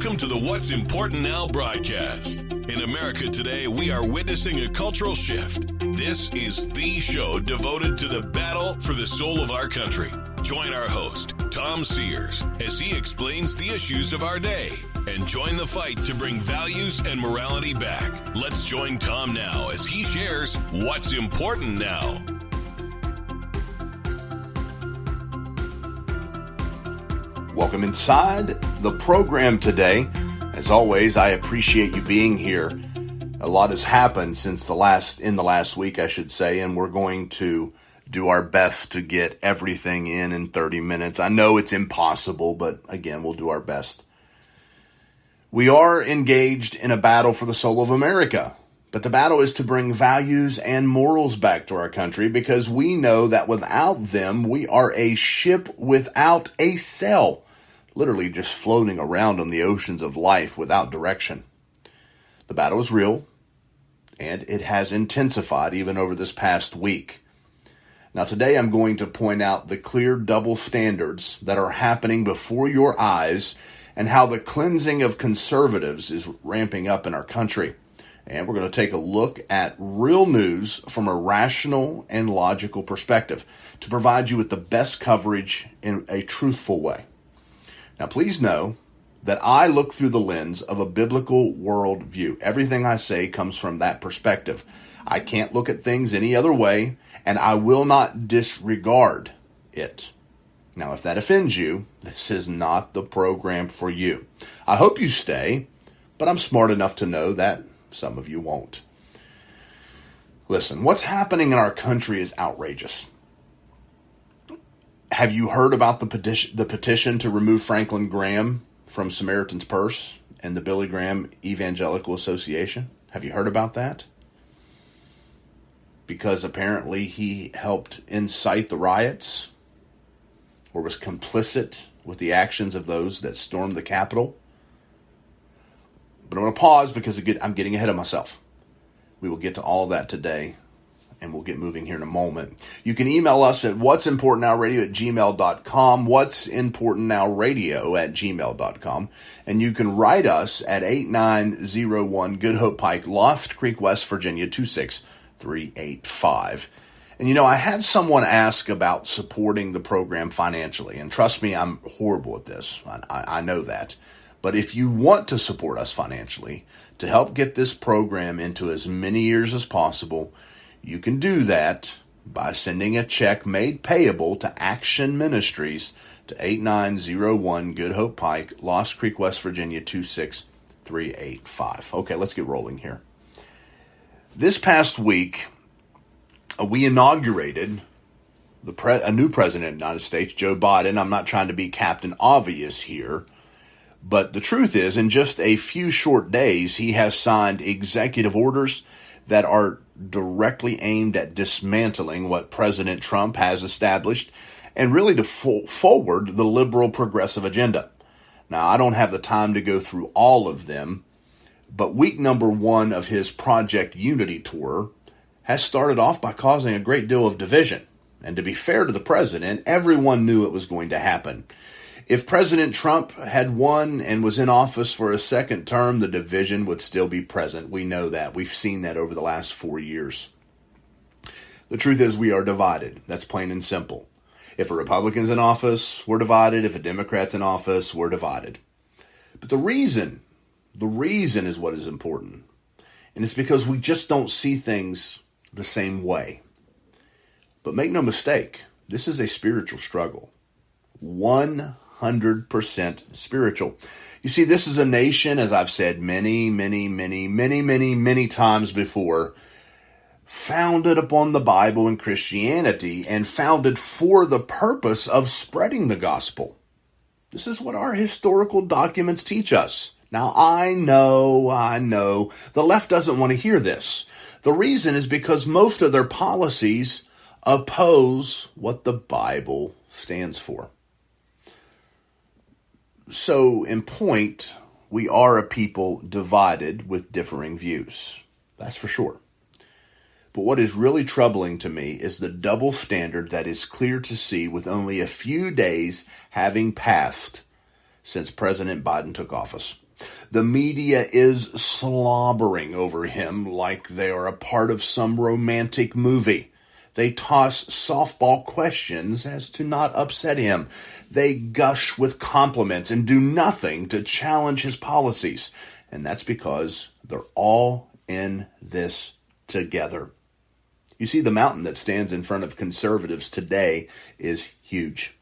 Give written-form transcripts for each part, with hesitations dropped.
Welcome to the What's Important Now broadcast. In America today, we are witnessing a cultural shift. This is the show devoted to the battle for the soul of our country. Join our host, Tom Sears, as he explains the issues of our day and join the fight to bring values and morality back. Let's join Tom now as he shares what's important now. Welcome inside the program today. As always, I appreciate you being here. A lot has happened since the last week, I should say, and we're going to do our best to get everything in 30 minutes. I know it's impossible, but again, we'll do our best. We are engaged in a battle for the soul of America, but the battle is to bring values and morals back to our country because we know that without them, we are a ship without a sail, literally just floating around on the oceans of life without direction. The battle is real, and it has intensified even over this past week. Now today I'm going to point out the clear double standards that are happening before your eyes and how the cleansing of conservatives is ramping up in our country. And we're going to take a look at real news from a rational and logical perspective to provide you with the best coverage in a truthful way. Now please know that I look through the lens of a biblical worldview. Everything I say comes from that perspective. I can't look at things any other way, and I will not disregard it. Now, if that offends you, this is not the program for you. I hope you stay, but I'm smart enough to know that some of you won't. Listen, what's happening in our country is outrageous. Have you heard about the petition to remove Franklin Graham from Samaritan's Purse and the Billy Graham Evangelical Association? Have you heard about that? Because apparently he helped incite the riots or was complicit with the actions of those that stormed the Capitol. But I'm going to pause because I'm getting ahead of myself. We will get to all that today, and we'll get moving here in a moment. You can email us at what'simportantnowradio@gmail.com, what'simportantnowradio@gmail.com, and you can write us at 8901 Good Hope Pike, Lost Creek, West Virginia, 26385. And I had someone ask about supporting the program financially, and trust me, I'm horrible at this. I know that. But if you want to support us financially to help get this program into as many ears as possible, you can do that by sending a check made payable to Action Ministries to 8901 Good Hope Pike, Lost Creek, West Virginia, 26385. Okay, let's get rolling here. This past week, we inaugurated a new president of the United States, Joe Biden. I'm not trying to be Captain Obvious here, but the truth is, in just a few short days, he has signed executive orders that are directly aimed at dismantling what President Trump has established and really to forward the liberal progressive agenda. Now, I don't have the time to go through all of them, but week number 1 of his Project Unity tour has started off by causing a great deal of division. And to be fair to the president, everyone knew it was going to happen. If President Trump had won and was in office for a second term, the division would still be present. We know that. We've seen that over the last 4 years. The truth is we are divided. That's plain and simple. If a Republican's in office, we're divided. If a Democrat's in office, we're divided. But the reason is what is important. And it's because we just don't see things the same way. But make no mistake, this is a spiritual struggle. 100% spiritual. You see, this is a nation, as I've said many times before, founded upon the Bible and Christianity and founded for the purpose of spreading the gospel. This is what our historical documents teach us. Now, I know, the left doesn't want to hear this. The reason is because most of their policies oppose what the Bible stands for. So, in point, we are a people divided with differing views. That's for sure. But what is really troubling to me is the double standard that is clear to see with only a few days having passed since President Biden took office. The media is slobbering over him like they are a part of some romantic movie. They toss softball questions as to not upset him. They gush with compliments and do nothing to challenge his policies. And that's because they're all in this together. You see, the mountain that stands in front of conservatives today is huge.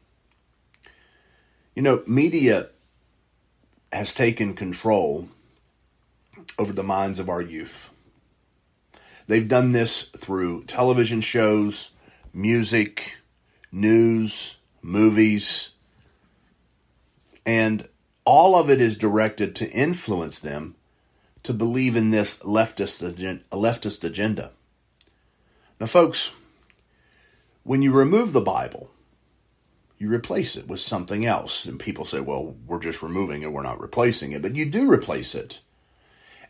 You know, media has taken control over the minds of our youth. They've done this through television shows, music, news, movies, and all of it is directed to influence them to believe in this leftist agenda. Now, folks, when you remove the Bible, you replace it with something else. And people say, well, we're just removing it, we're not replacing it. But you do replace it.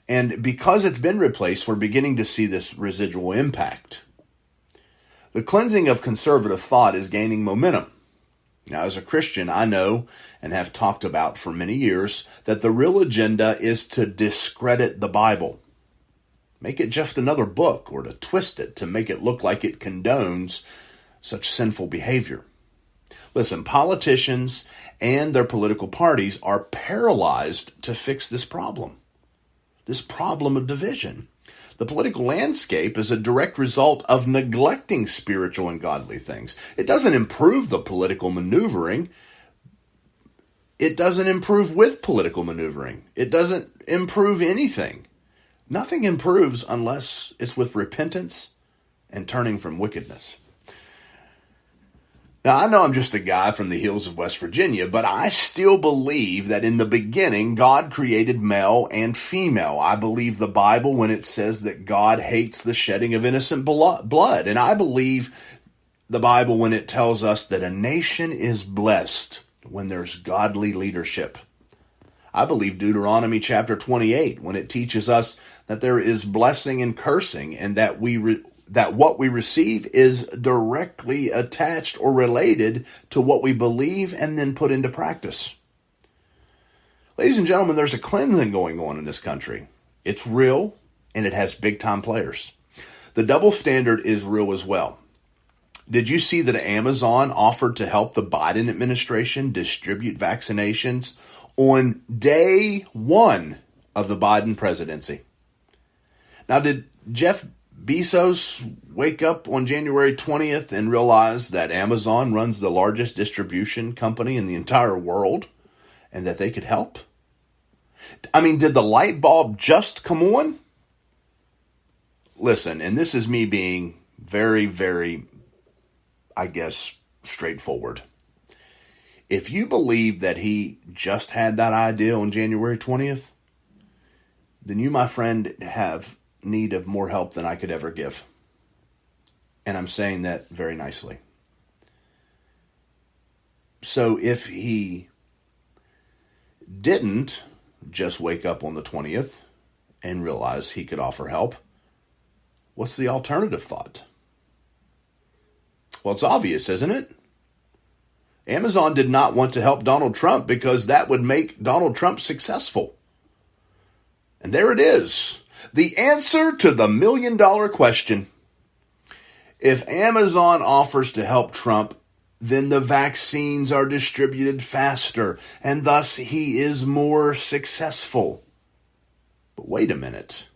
And because it's been replaced, we're beginning to see this residual impact. The cleansing of conservative thought is gaining momentum. Now, as a Christian, I know and have talked about for many years that the real agenda is to discredit the Bible. Make it just another book, or to twist it to make it look like it condones such sinful behavior. Listen, politicians and their political parties are paralyzed to fix this problem of division. The political landscape is a direct result of neglecting spiritual and godly things. It doesn't improve the political maneuvering. It doesn't improve with political maneuvering. It doesn't improve anything. Nothing improves unless it's with repentance and turning from wickedness. Now, I know I'm just a guy from the hills of West Virginia, but I still believe that in the beginning, God created male and female. I believe the Bible when it says that God hates the shedding of innocent blood. And I believe the Bible when it tells us that a nation is blessed when there's godly leadership. I believe Deuteronomy chapter 28 when it teaches us that there is blessing and cursing, and that what we receive is directly attached or related to what we believe and then put into practice. Ladies and gentlemen, there's a cleansing going on in this country. It's real, and it has big-time players. The double standard is real as well. Did you see that Amazon offered to help the Biden administration distribute vaccinations on day one of the Biden presidency? Now, did Jeff Bezos wake up on January 20th and realize that Amazon runs the largest distribution company in the entire world and that they could help? I mean, did the light bulb just come on? Listen, and this is me being very, very, I guess, straightforward. If you believe that he just had that idea on January 20th, then you, my friend, have need of more help than I could ever give. And I'm saying that very nicely. So if he didn't just wake up on the 20th and realize he could offer help, what's the alternative thought? Well, it's obvious, isn't it? Amazon did not want to help Donald Trump because that would make Donald Trump successful. And there it is. The answer to the million-dollar question. If Amazon offers to help Trump, then the vaccines are distributed faster, and thus he is more successful. But wait a minute.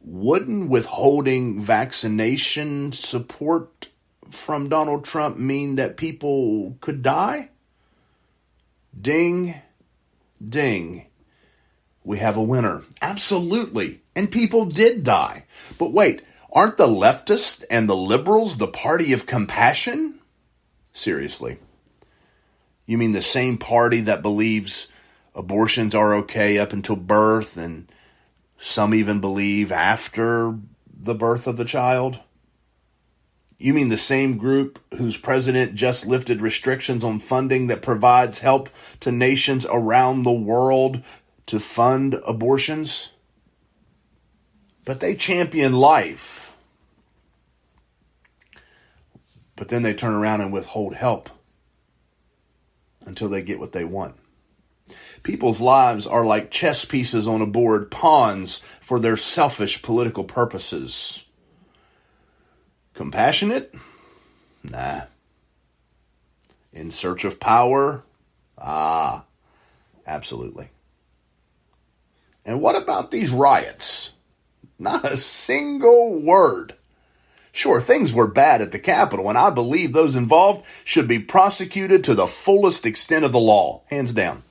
Wouldn't withholding vaccination support from Donald Trump mean that people could die? Ding, ding. We have a winner. Absolutely. And people did die. But wait, aren't the leftists and the liberals the party of compassion? Seriously. You mean the same party that believes abortions are okay up until birth, and some even believe after the birth of the child? You mean the same group whose president just lifted restrictions on funding that provides help to nations around the world to fund abortions? But they champion life. But then they turn around and withhold help until they get what they want. People's lives are like chess pieces on a board, pawns for their selfish political purposes. Compassionate? Nah. In search of power? Absolutely. And what about these riots? Not a single word. Sure, things were bad at the Capitol, and I believe those involved should be prosecuted to the fullest extent of the law, hands down.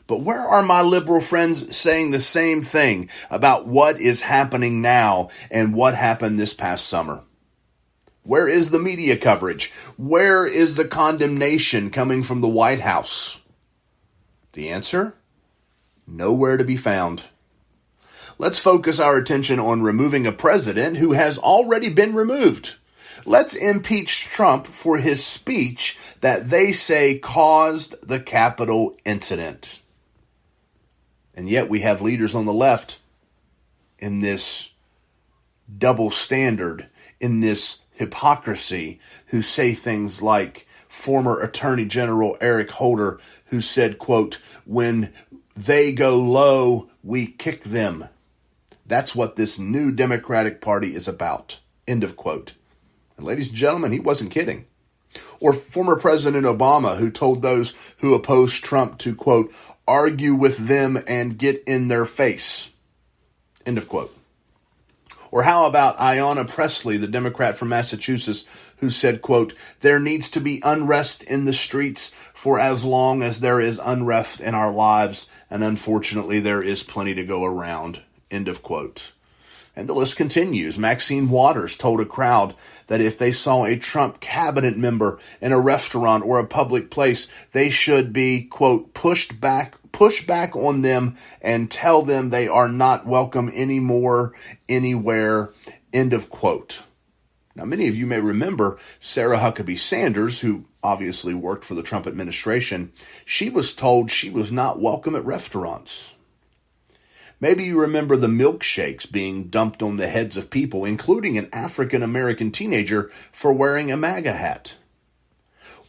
But where are my liberal friends saying the same thing about what is happening now and what happened this past summer? Where is the media coverage? Where is the condemnation coming from the White House? The answer? Nowhere to be found. Let's focus our attention on removing a president who has already been removed. Let's impeach Trump for his speech that they say caused the Capitol incident. And yet we have leaders on the left in this double standard, in this hypocrisy, who say things like former Attorney General Eric Holder, who said, quote, "When they go low, we kick them. That's what this new Democratic Party is about." End of quote. And ladies and gentlemen, he wasn't kidding. Or former President Obama, who told those who opposed Trump to, quote, "argue with them and get in their face." End of quote. Or how about Ayanna Pressley, the Democrat from Massachusetts, who said, quote, "there needs to be unrest in the streets for as long as there is unrest in our lives, and unfortunately there is plenty to go around." End of quote. And the list continues. Maxine Waters told a crowd that if they saw a Trump cabinet member in a restaurant or a public place, they should be, quote, push back on them and tell them they are not welcome anymore, anywhere, end of quote. Now, many of you may remember Sarah Huckabee Sanders, who obviously worked for the Trump administration. She was told she was not welcome at restaurants. Maybe you remember the milkshakes being dumped on the heads of people, including an African-American teenager for wearing a MAGA hat.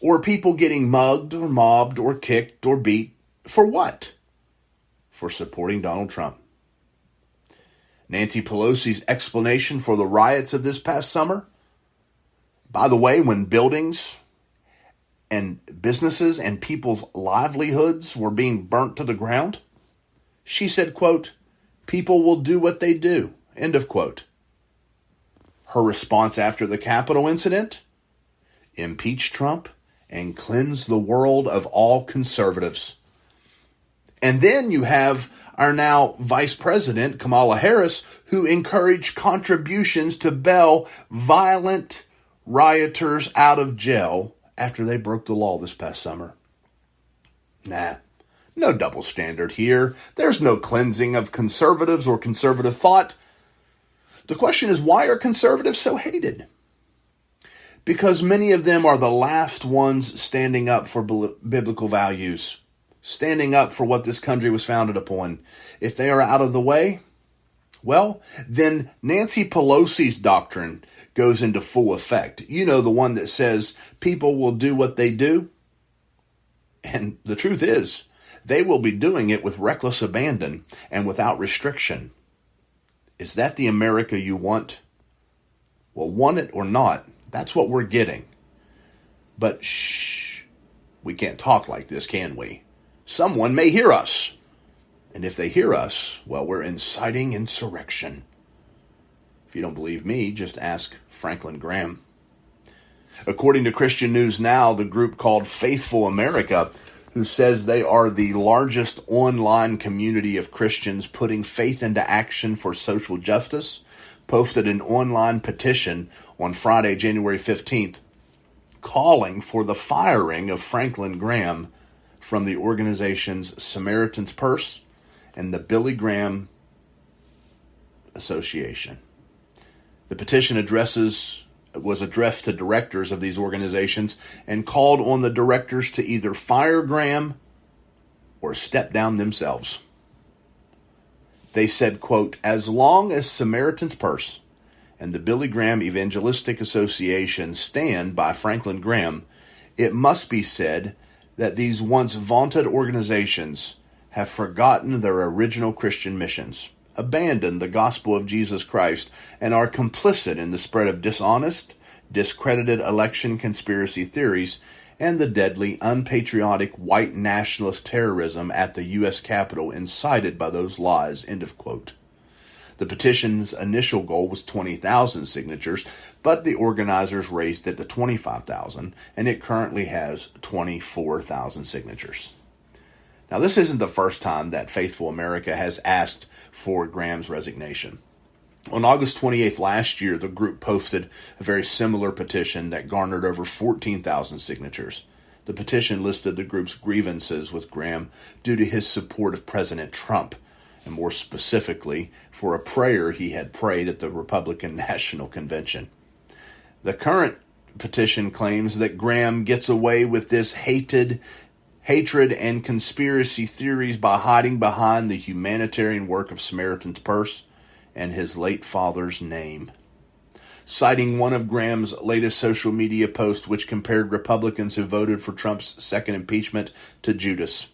Or people getting mugged or mobbed or kicked or beat. For what? For supporting Donald Trump. Nancy Pelosi's explanation for the riots of this past summer? By the way, when buildings and businesses and people's livelihoods were being burnt to the ground, she said, quote, "people will do what they do," end of quote. Her response after the Capitol incident? Impeach Trump and cleanse the world of all conservatives. And then you have our now Vice President, Kamala Harris, who encouraged contributions to bail violent rioters out of jail after they broke the law this past summer. Nah. No double standard here. There's no cleansing of conservatives or conservative thought. The question is, why are conservatives so hated? Because many of them are the last ones standing up for biblical values, standing up for what this country was founded upon. If they are out of the way, well, then Nancy Pelosi's doctrine goes into full effect. You know, the one that says people will do what they do. And the truth is, they will be doing it with reckless abandon and without restriction. Is that the America you want? Well, want it or not, that's what we're getting. But shh, we can't talk like this, can we? Someone may hear us. And if they hear us, well, we're inciting insurrection. If you don't believe me, just ask Franklin Graham. According to Christian News Now, the group called Faithful America, who says they are the largest online community of Christians putting faith into action for social justice, posted an online petition on Friday, January 15th, calling for the firing of Franklin Graham from the organization's Samaritan's Purse and the Billy Graham Association. The petition was addressed to directors of these organizations and called on the directors to either fire Graham or step down themselves. They said, quote, "as long as Samaritan's Purse and the Billy Graham Evangelistic Association stand by Franklin Graham, it must be said that these once vaunted organizations have forgotten their original Christian missions, abandoned the gospel of Jesus Christ, and are complicit in the spread of dishonest, discredited election conspiracy theories and the deadly, unpatriotic white nationalist terrorism at the U.S. Capitol incited by those lies, end of quote. The petition's initial goal was 20,000 signatures, but the organizers raised it to 25,000, and it currently has 24,000 signatures. Now, this isn't the first time that Faithful America has asked for Graham's resignation. On August 28th last year, the group posted a very similar petition that garnered over 14,000 signatures. The petition listed the group's grievances with Graham due to his support of President Trump, and more specifically, for a prayer he had prayed at the Republican National Convention. The current petition claims that Graham gets away with this hatred and conspiracy theories by hiding behind the humanitarian work of Samaritan's Purse and his late father's name. Citing one of Graham's latest social media posts, which compared Republicans who voted for Trump's second impeachment to Judas.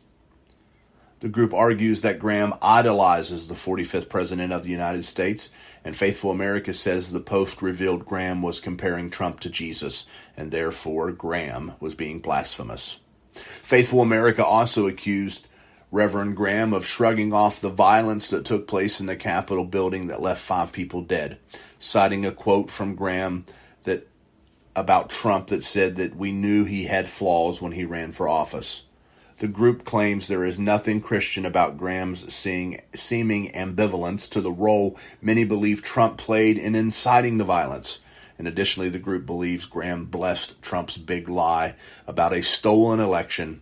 The group argues that Graham idolizes the 45th President of the United States, and Faithful America says the post revealed Graham was comparing Trump to Jesus, and therefore Graham was being blasphemous. Faithful America also accused Reverend Graham of shrugging off the violence that took place in the Capitol building that left 5 people dead, citing a quote from Graham about Trump that said that we knew he had flaws when he ran for office. The group claims there is nothing Christian about Graham's seeming ambivalence to the role many believe Trump played in inciting the violence. And additionally, the group believes Graham blessed Trump's big lie about a stolen election,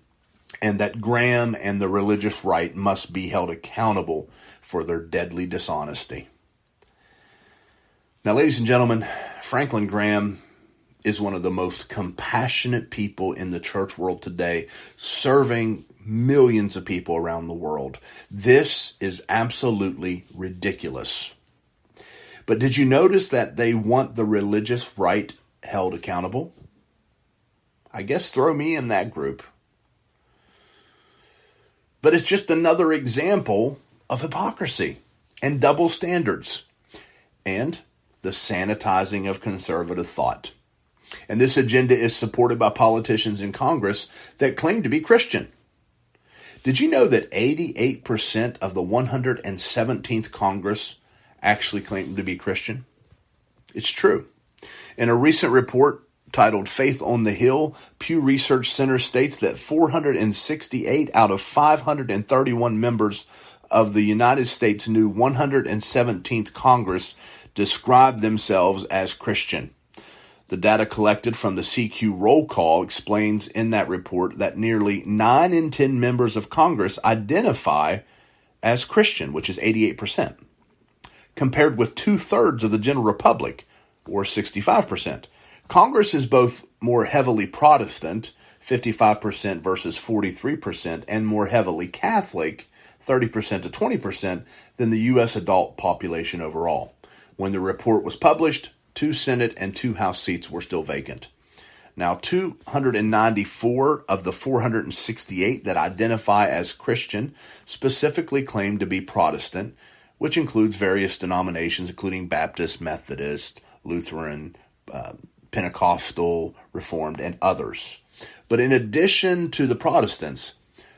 and that Graham and the religious right must be held accountable for their deadly dishonesty. Now, ladies and gentlemen, Franklin Graham is one of the most compassionate people in the church world today, serving millions of people around the world. This is absolutely ridiculous. But did you notice that they want the religious right held accountable? I guess throw me in that group. But it's just another example of hypocrisy and double standards and the sanitizing of conservative thought. And this agenda is supported by politicians in Congress that claim to be Christian. Did you know that 88% of the 117th Congress actually claim to be Christian? It's true. In a recent report titled Faith on the Hill, Pew Research Center states that 468 out of 531 members of the United States' new 117th Congress describe themselves as Christian. The data collected from the CQ roll call explains in that report that nearly 9 in 10 members of Congress identify as Christian, which is 88%, compared with 2/3 of the general public, or 65%. Congress is both more heavily Protestant, 55% versus 43%, and more heavily Catholic, 30% to 20%, than the U.S. adult population overall. When the report was published, 2 Senate and 2 House seats were still vacant. Now, 294 of the 468 that identify as Christian specifically claim to be Protestant, which includes various denominations, including Baptist, Methodist, Lutheran, Pentecostal, Reformed, and others. But in addition to the Protestants,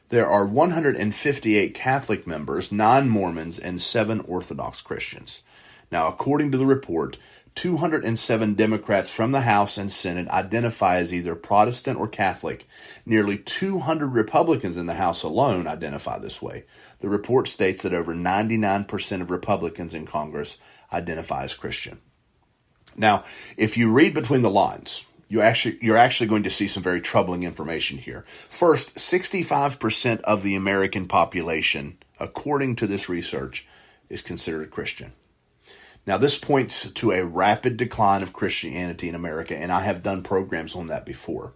there are 158 Catholic members, 9 Mormons, and 7 Orthodox Christians. Now, according to the report, 207 Democrats from the House and Senate identify as either Protestant or Catholic. Nearly 200 Republicans in the House alone identify this way. The report states that over 99% of Republicans in Congress identify as Christian. Now, if you read between the lines, you're actually going to see some very troubling information here. First, 65% of the American population, according to this research, is considered Christian. Now, this points to a rapid decline of Christianity in America, and I have done programs on that before.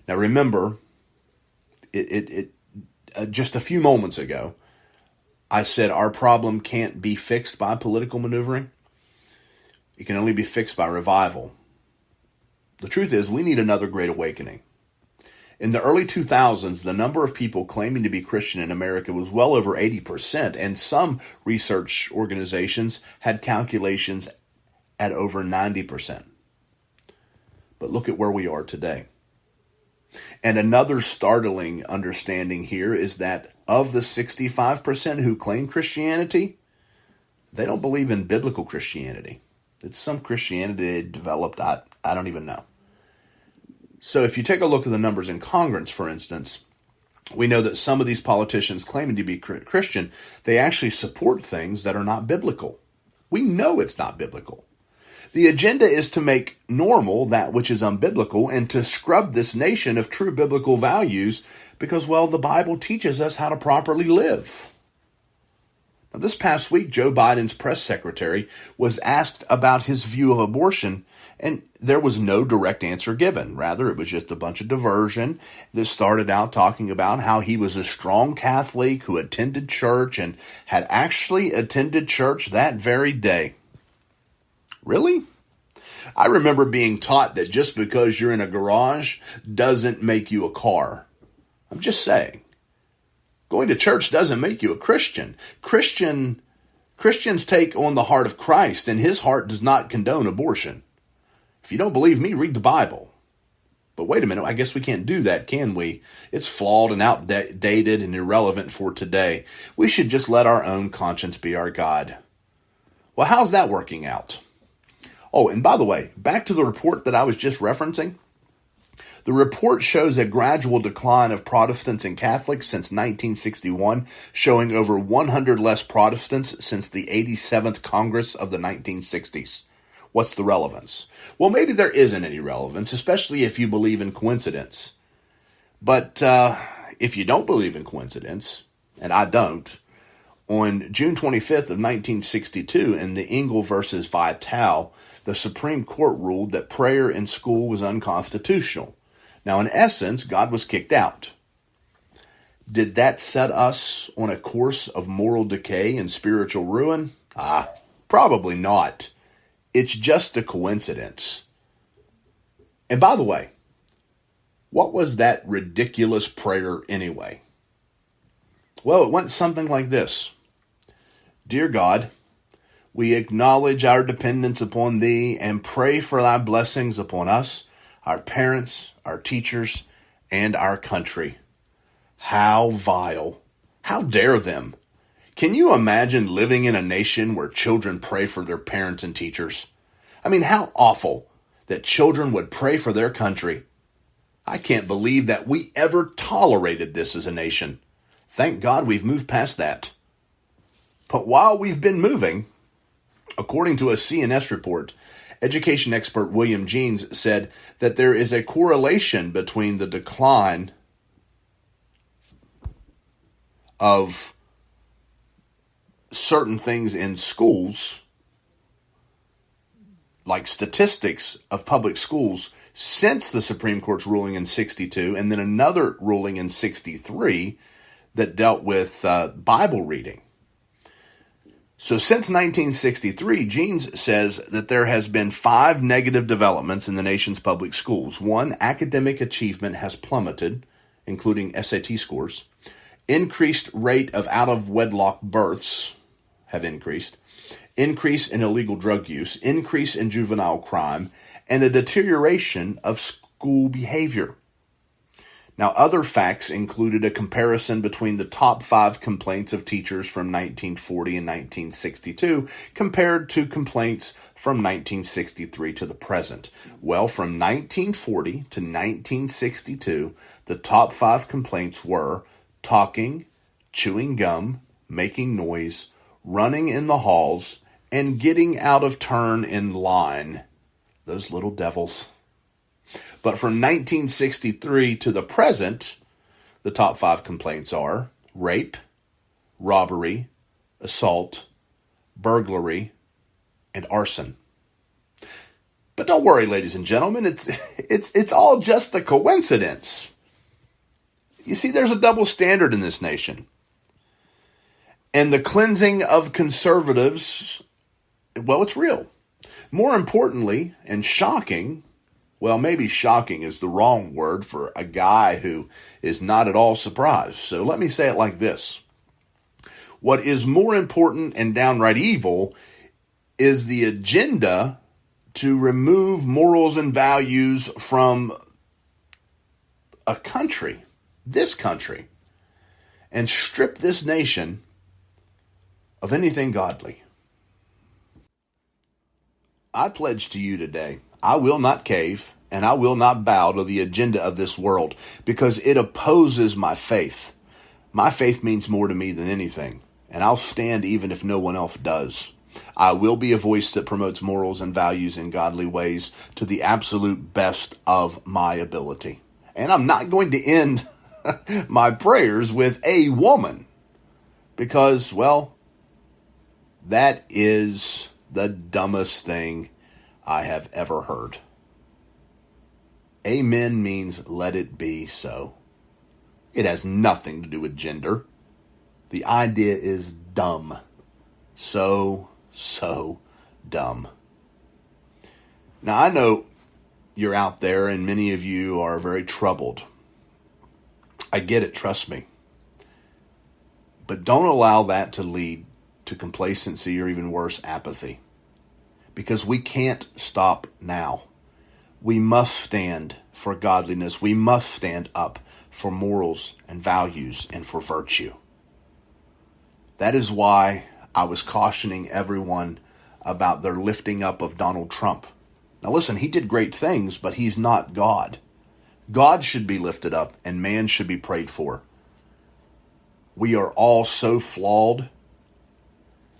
Now, remember, just a few moments ago, I said our problem can't be fixed by political maneuvering. It can only be fixed by revival. The truth is, we need another great awakening. In the early 2000s, the number of people claiming to be Christian in America was well over 80%, and some research organizations had calculations at over 90%. But look at where we are today. And another startling understanding here is that of the 65% who claim Christianity, they don't believe in biblical Christianity. It's some Christianity they developed, I don't even know. So if you take a look at the numbers in Congress, for instance, we know that some of these politicians claiming to be Christian, they actually support things that are not biblical. We know it's not biblical. The agenda is to make normal that which is unbiblical and to scrub this nation of true biblical values because, well, the Bible teaches us how to properly live. Now, this past week, Joe Biden's press secretary was asked about his view of abortion, and there was no direct answer given. Rather, it was just a bunch of diversion that started out talking about how he was a strong Catholic who attended church and had actually attended church that very day. Really? I remember being taught that just because you're in a garage doesn't make you a car. I'm just saying. Going to church doesn't make you a Christian. Christians take on the heart of Christ, and his heart does not condone abortion. If you don't believe me, read the Bible. But wait a minute, I guess we can't do that, can we? It's flawed and outdated and irrelevant for today. We should just let our own conscience be our God. Well, how's that working out? Oh, and by the way, back to the report that I was just referencing. The report shows a gradual decline of Protestants and Catholics since 1961, showing over 100 less Protestants since the 87th Congress of the 1960s. What's the relevance? Well, maybe there isn't any relevance, especially if you believe in coincidence. But if you don't believe in coincidence, and I don't, on June 25th of 1962 in the Engel versus Vital, the Supreme Court ruled that prayer in school was unconstitutional. Now, in essence, God was kicked out. Did that set us on a course of moral decay and spiritual ruin? Probably not. It's just a coincidence. And by the way, what was that ridiculous prayer anyway? Well, it went something like this. Dear God, we acknowledge our dependence upon Thee and pray for Thy blessings upon us, our parents, our teachers, and our country. How vile. How dare them? Can you imagine living in a nation where children pray for their parents and teachers? I mean, how awful that children would pray for their country. I can't believe that we ever tolerated this as a nation. Thank God we've moved past that. But while we've been moving, according to a CNS report, education expert William Jeans said that there is a correlation between the decline of certain things in schools, like statistics of public schools, since the Supreme Court's ruling in 62, and then another ruling in 63 that dealt with Bible reading. So since 1963, Jeans says that there has been 5 negative developments in the nation's public schools. 1, academic achievement has plummeted, including SAT scores. Increased rate of out-of-wedlock births have increased. Increase in illegal drug use. Increase in juvenile crime. And a deterioration of school behavior. Now, other facts included a comparison between the top 5 complaints of teachers from 1940 and 1962 compared to complaints from 1963 to the present. Well, from 1940 to 1962, the top 5 complaints were talking, chewing gum, making noise, running in the halls, and getting out of turn in line. Those little devils. But from 1963 to the present, the top 5 complaints are rape, robbery, assault, burglary, and arson. But don't worry, ladies and gentlemen, it's all just a coincidence. You see, there's a double standard in this nation. And the cleansing of conservatives, well, it's real. More importantly, and shocking, Well, maybe shocking is the wrong word for a guy who is not at all surprised. So let me say it like this. What is more important and downright evil is the agenda to remove morals and values from a country, this country, and strip this nation of anything godly. I pledge to you today, I will not cave and I will not bow to the agenda of this world because it opposes my faith. My faith means more to me than anything, and I'll stand even if no one else does. I will be a voice that promotes morals and values in godly ways to the absolute best of my ability. And I'm not going to end my prayers with a woman because, well, that is the dumbest thing I have ever heard. Amen means let it be so. It has nothing to do with gender. The idea is dumb. So dumb. Now, I know you're out there and many of you are very troubled. I get it, trust me. But don't allow that to lead to complacency or even worse, apathy. Because we can't stop now. We must stand for godliness. We must stand up for morals and values and for virtue. That is why I was cautioning everyone about their lifting up of Donald Trump. Now listen, he did great things, but he's not God. God should be lifted up and man should be prayed for. We are all so flawed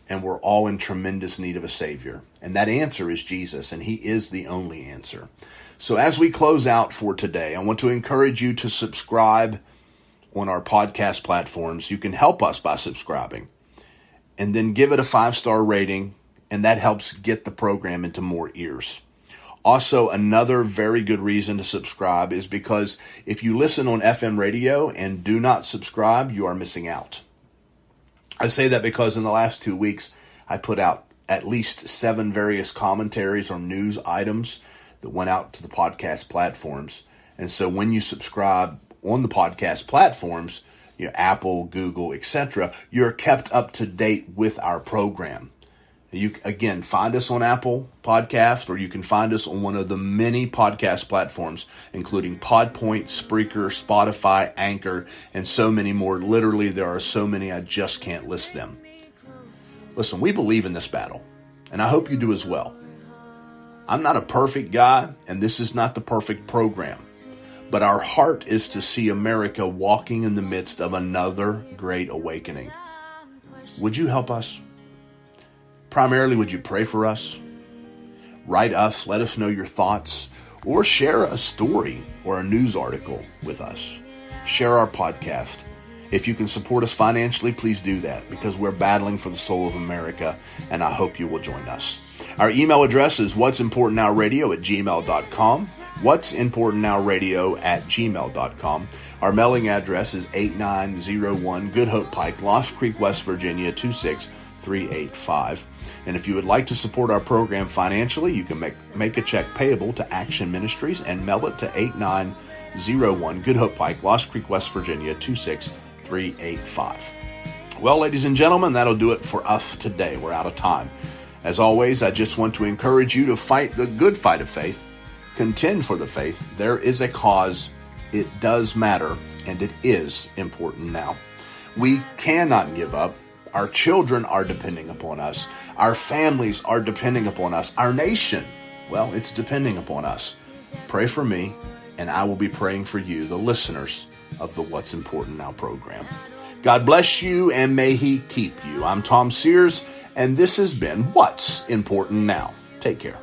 and we're all in tremendous need of a Savior. And that answer is Jesus, and He is the only answer. So as we close out for today, I want to encourage you to subscribe on our podcast platforms. You can help us by subscribing and then give it a 5-star rating, and that helps get the program into more ears. Also, another very good reason to subscribe is because if you listen on FM radio and do not subscribe, you are missing out. I say that because in the last 2 weeks, I put out at least 7 various commentaries or news items that went out to the podcast platforms. And so when you subscribe on the podcast platforms, Apple, Google, etc., you're kept up to date with our program. You again find us on Apple Podcast, or you can find us on one of the many podcast platforms, including Podpoint, Spreaker, Spotify, Anchor, and so many more. Literally, there are so many I just can't list them. Listen, we believe in this battle, and I hope you do as well. I'm not a perfect guy, and this is not the perfect program, but our heart is to see America walking in the midst of another great awakening. Would you help us? Primarily, would you pray for us? Write us, let us know your thoughts, or share a story or a news article with us. Share our podcast. If you can support us financially, please do that, because we're battling for the soul of America, and I hope you will join us. Our email address is what'simportantnowradio@gmail.com, what'simportantnowradio@gmail.com. Our mailing address is 8901 Good Hope Pike, Lost Creek, West Virginia, 26385. And if you would like to support our program financially, you can make a check payable to Action Ministries and mail it to 8901 Good Hope Pike, Lost Creek, West Virginia, 26385. Well, ladies and gentlemen, that'll do it for us today. We're out of time. As always, I just want to encourage you to fight the good fight of faith, contend for the faith. There is a cause, it does matter, and it is important now. We cannot give up. Our children are depending upon us. Our families are depending upon us. Our nation, well, it's depending upon us. Pray for me, and I will be praying for you, the listeners of the What's Important Now program. God bless you, and may He keep you. I'm Tom Sears, and this has been What's Important Now. Take care.